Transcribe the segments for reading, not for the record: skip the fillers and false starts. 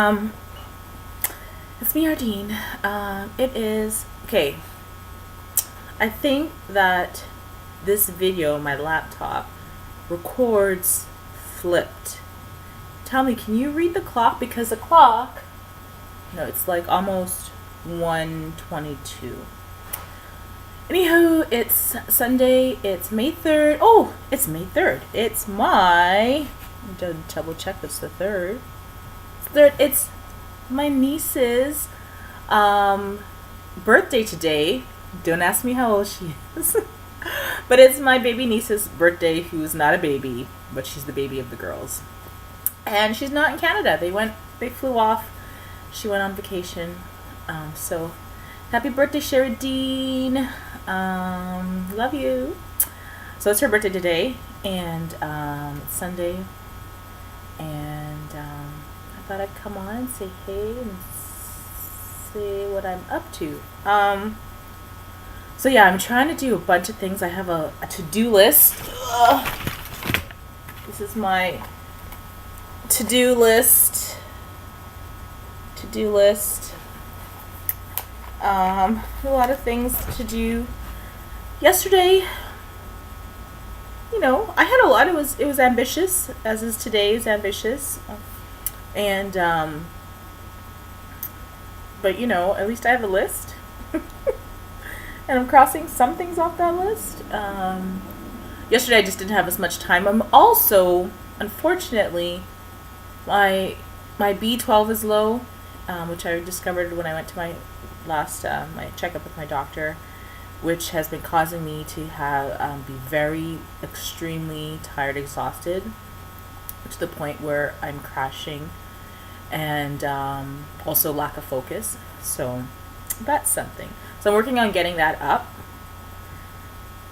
Um, it's me, Ardean. It is okay. I think that this video, my laptop, records flipped. Tell me, can you read the clock? Because the clock, no, it's like almost 1:22. Anywho, it's Sunday. It's May 3rd. Oh, it's May 3rd. It's my. Double check. It's the 3rd. It's my niece's birthday today. Don't ask me how old she is. But it's my baby niece's birthday, who's not a baby, but she's the baby of the girls. And she's not in Canada. They flew off. She went on vacation. So happy birthday, Sheridine. Love you. So it's her birthday today, and it's Sunday. And I thought I'd come on and say hey and say what I'm up to. So yeah, I'm trying to do a bunch of things. I have a to-do list. This is my to-do list. A lot of things to do. Yesterday, I had a lot. It was ambitious, as is today's ambitious. And but at least I have a list. And I'm crossing some things off that list. Yesterday I just didn't have as much time. I'm also, unfortunately, my B12 is low, which I discovered when I went to my last my checkup with my doctor, which has been causing me to have be very extremely tired, exhausted, to the point where I'm crashing, and also lack of focus. So that's something. So I'm working on getting that up,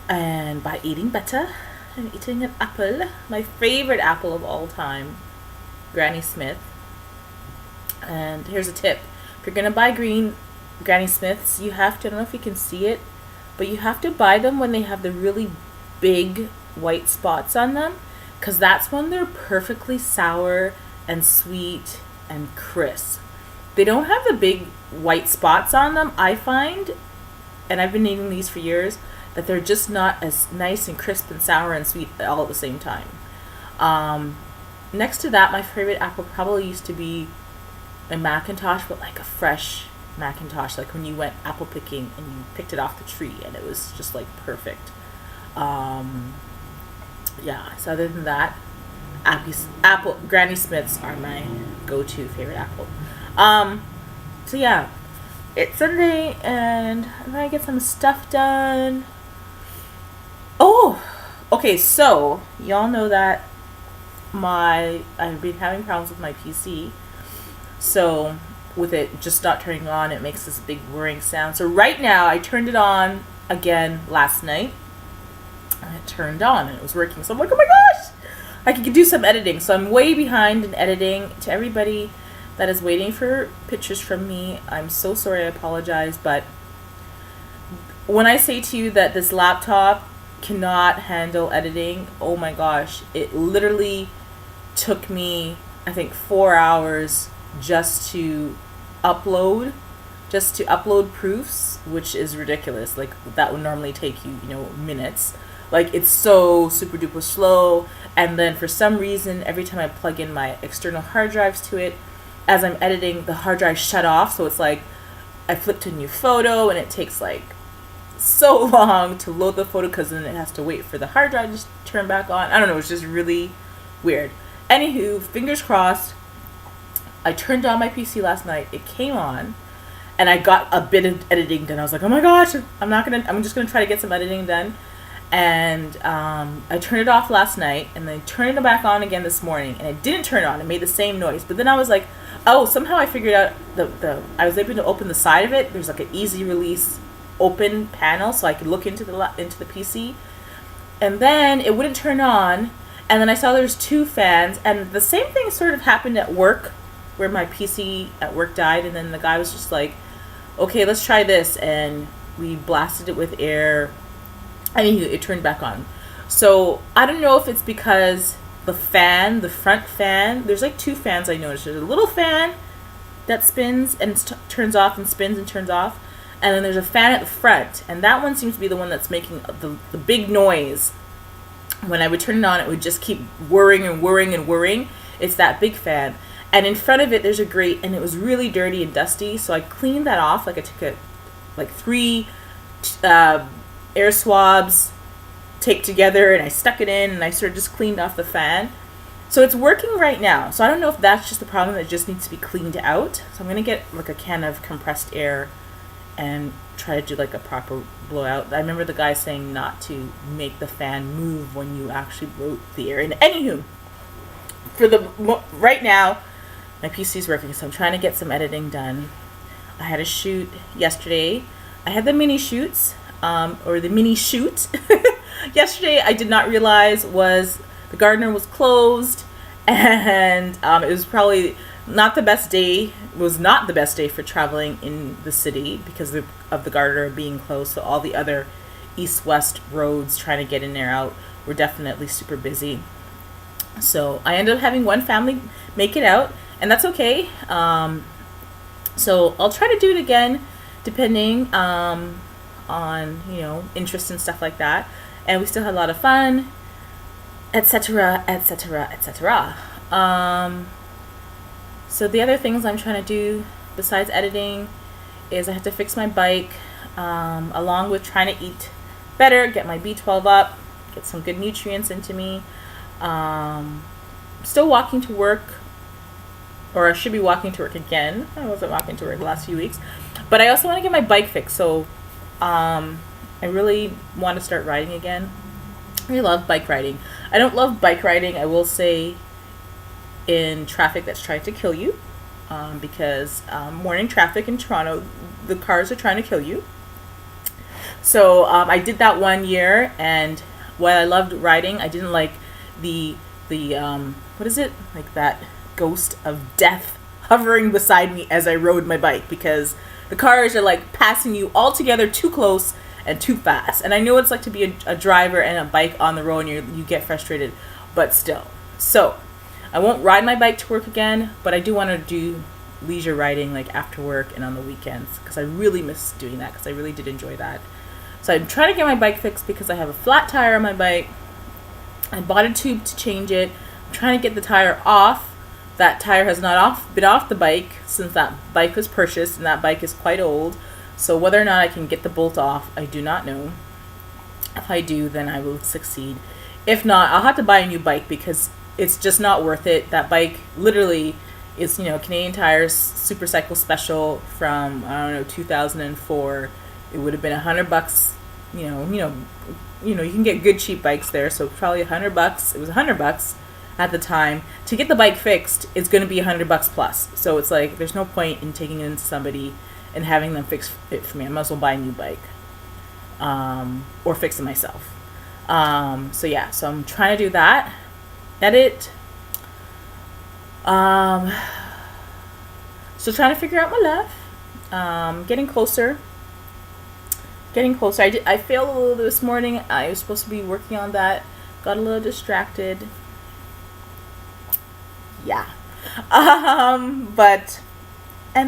and by eating better. I'm eating an apple, my favorite apple of all time, Granny Smith. And here's a tip: if you're gonna buy green Granny Smiths, you have to, I don't know if you can see it, but you have to buy them when they have the really big white spots on them, because that's when they're perfectly sour and sweet and crisp. They don't have the big white spots on them, I find, and I've been eating these for years, that they're just not as nice and crisp and sour and sweet all at the same time. Next to that, my favorite apple probably used to be a Macintosh, but like a fresh Macintosh, like when you went apple picking and you picked it off the tree and it was just like perfect. Yeah, so other than that, apple Granny Smiths are my go-to favorite apple. So yeah, it's Sunday and I'm gonna get some stuff done. Oh, okay, so y'all know that I've been having problems with my PC. So with it just not turning on, it makes this big whirring sound. So right now, I turned it on again last night, and it turned on and it was working. So I'm like, oh my gosh, I could do some editing. So I'm way behind in editing. To everybody that is waiting for pictures from me, I'm so sorry, I apologize. But when I say to you that this laptop cannot handle editing, oh my gosh, it literally took me, I think, 4 hours just to upload proofs, which is ridiculous. Like, that would normally take you, minutes. Like, it's so super duper slow. And then for some reason, every time I plug in my external hard drives to it, as I'm editing, the hard drive shut off. So it's like I flipped a new photo and it takes like so long to load the photo, because then it has to wait for the hard drive to turn back on. I don't know, it's just really weird. Anywho, fingers crossed, I turned on my PC last night, it came on, and I got a bit of editing done. I was like, oh my gosh, I'm just gonna try to get some editing done. And I turned it off last night, and then turned it back on again this morning, and it didn't turn on. It made the same noise. But then I was like, oh, somehow I figured out I was able to open the side of it. There's like an easy release open panel, so I could look into the PC. And then it wouldn't turn on, and then I saw there's two fans, and the same thing sort of happened at work, where my PC at work died, and then the guy was just like, okay, let's try this, and we blasted it with air. Anywho, it turned back on. So I don't know if it's because the front fan, there's like two fans I noticed. There's a little fan that spins and turns off and spins and turns off. And then there's a fan at the front, and that one seems to be the one that's making the big noise. When I would turn it on, it would just keep whirring and whirring and whirring. It's that big fan. And in front of it, there's a grate, and it was really dirty and dusty. So I cleaned that off. Like I took like 3 air swabs taped together, and I stuck it in, and I sort of just cleaned off the fan. So it's working right now. So I don't know if that's just the problem that just needs to be cleaned out. So I'm going to get like a can of compressed air and try to do like a proper blowout. I remember the guy saying not to make the fan move when you actually blow the air in. Anywho, for right now, my PC's working, so I'm trying to get some editing done. I had a shoot yesterday. I had the mini shoots, or the mini shoot. Yesterday, I did not realize the gardener was closed, and it was probably not the best day. It was not the best day for traveling in the city because of the gardener being closed. So all the other east-west roads trying to get in there out were definitely super busy. So I ended up having one family make it out, and that's okay. So I'll try to do it again, depending on interest and stuff like that. And we still had a lot of fun, etc., etc., etc. So the other things I'm trying to do besides editing is I have to fix my bike, along with trying to eat better, get my B12 up, get some good nutrients into me. Still walking to work, or I should be walking to work again. I wasn't walking to work the last few weeks, but I also want to get my bike fixed. So I really want to start riding again. I really love bike riding. I don't love bike riding, I will say, in traffic that's trying to kill you, because morning traffic in Toronto, the cars are trying to kill you. So I did that one year, and while I loved riding, I didn't like the what is it, like that ghost of death hovering beside me as I rode my bike, because the cars are like passing you all together too close and too fast. And I know it's like to be a driver and a bike on the road, and you get frustrated, but still. So I won't ride my bike to work again, but I do want to do leisure riding like after work and on the weekends, because I really miss doing that, because I really did enjoy that. So I'm trying to get my bike fixed because I have a flat tire on my bike. I bought a tube to change it. I'm trying to get the tire off. That tire has not been off the bike since that bike was purchased, and that bike is quite old. So whether or not I can get the bolt off, I do not know. If I do, then I will succeed. If not, I'll have to buy a new bike, because it's just not worth it. That bike literally is, Canadian Tire's Super Cycle Special from, 2004. It would have been $100. You can get good cheap bikes there, so probably $100. It was $100 at the time. To get the bike fixed, it's going to be $100 plus. So it's like there's no point in taking it into somebody and having them fix it for me. I might as well buy a new bike, or fix it myself. So I'm trying to do that. Edit. So trying to figure out my life. Getting closer. I failed a little this morning. I was supposed to be working on that. Got a little distracted. Yeah. And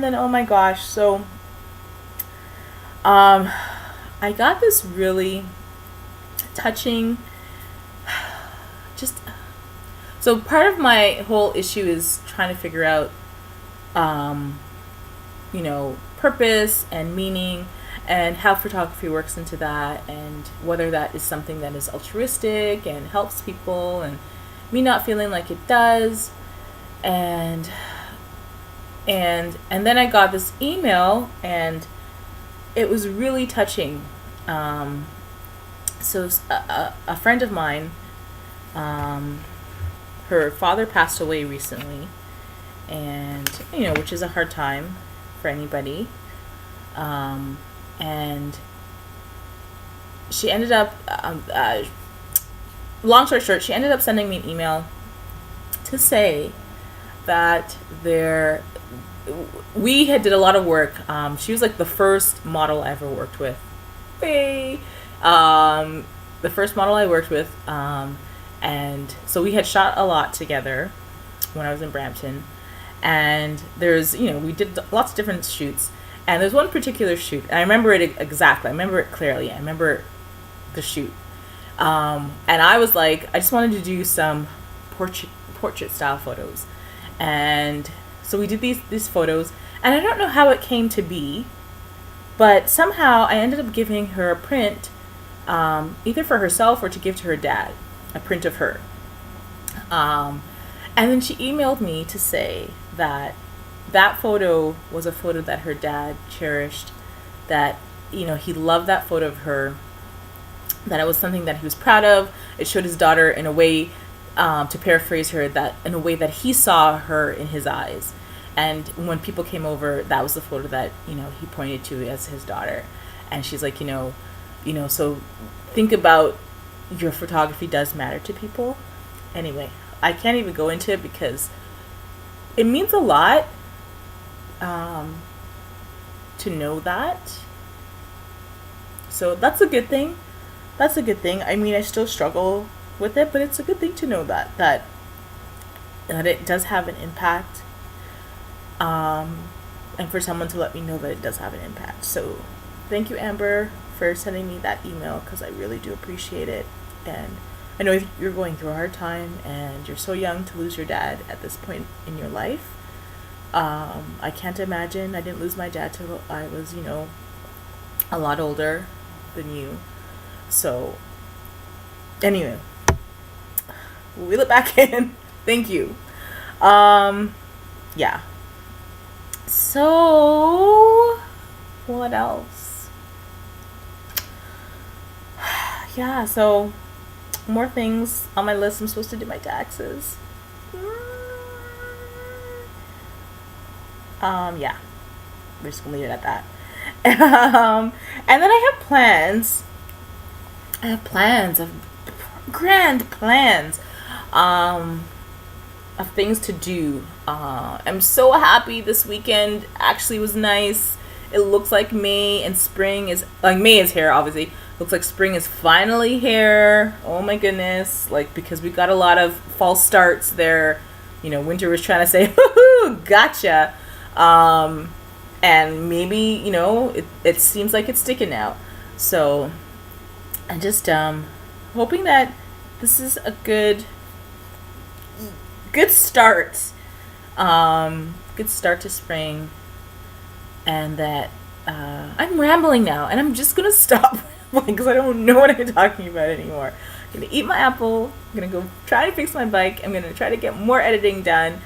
then, oh my gosh. So, I got this really touching, so part of my whole issue is trying to figure out, purpose and meaning, and how photography works into that, and whether that is something that is altruistic and helps people, and me not feeling like it does. And then I got this email, and it was really touching. So a friend of mine, her father passed away recently, and which is a hard time for anybody. And she ended up, long story short, she ended up sending me an email to say that we had did a lot of work. She was like the first model I ever worked with. The first model I worked with. And so we had shot a lot together when I was in Brampton. And there's, we did lots of different shoots. And there's one particular shoot, and I remember it exactly. I remember it clearly. I remember the shoot. And I was like, I just wanted to do some portrait style photos. And so we did these photos, and I don't know how it came to be, but somehow I ended up giving her a print, either for herself or to give to her dad, a print of her. And then she emailed me to say that that photo was a photo that her dad cherished, that, he loved that photo of her, that it was something that he was proud of. It showed his daughter in a way, to paraphrase her, that in a way that he saw her in his eyes. And when people came over, that was the photo that, he pointed to as his daughter. And she's like, so think about, your photography does matter to people. Anyway, I can't even go into it because it means a lot, to know that. So that's a good thing. That's a good thing. I mean, I still struggle with it, but it's a good thing to know that it does have an impact. And for someone to let me know that it does have an impact. So thank you, Amber, for sending me that email, because I really do appreciate it. And I know you're going through a hard time, and you're so young to lose your dad at this point in your life. I can't imagine. I didn't lose my dad till I was, a lot older than you. So anyway, wheel it back in. Thank you. Yeah. So what else? Yeah, so more things on my list. I'm supposed to do my taxes. Yeah, we're just gonna leave it at that. And then I have plans. I have plans of grand plans, of things to do. I'm so happy this weekend actually was nice. It looks like May is here, obviously. Looks like spring is finally here. Oh my goodness. Because we got a lot of false starts there. Winter was trying to say, hoo-hoo, gotcha. And maybe, it seems like it's sticking now. So I'm just hoping that this is a good start. Good start to spring. And that I'm rambling now, and I'm just gonna stop rambling because I don't know what I'm talking about anymore. I'm gonna eat my apple. I'm gonna go try to fix my bike. I'm gonna try to get more editing done.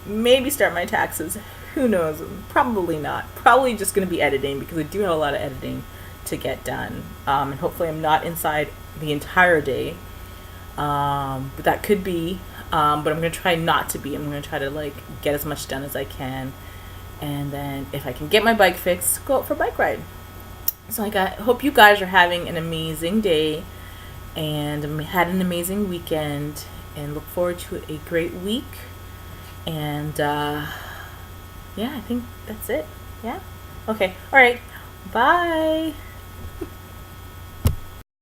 Maybe start my taxes. Who knows? Probably not. Probably just gonna be editing, because I do have a lot of editing to get done. And hopefully I'm not inside the entire day. But that could be. But I'm gonna try not to be. I'm gonna try to get as much done as I can. And then if I can get my bike fixed, go out for a bike ride. So hope you guys are having an amazing day and had an amazing weekend, and look forward to a great week. And yeah, I think that's it. Yeah? Okay. All right. Bye.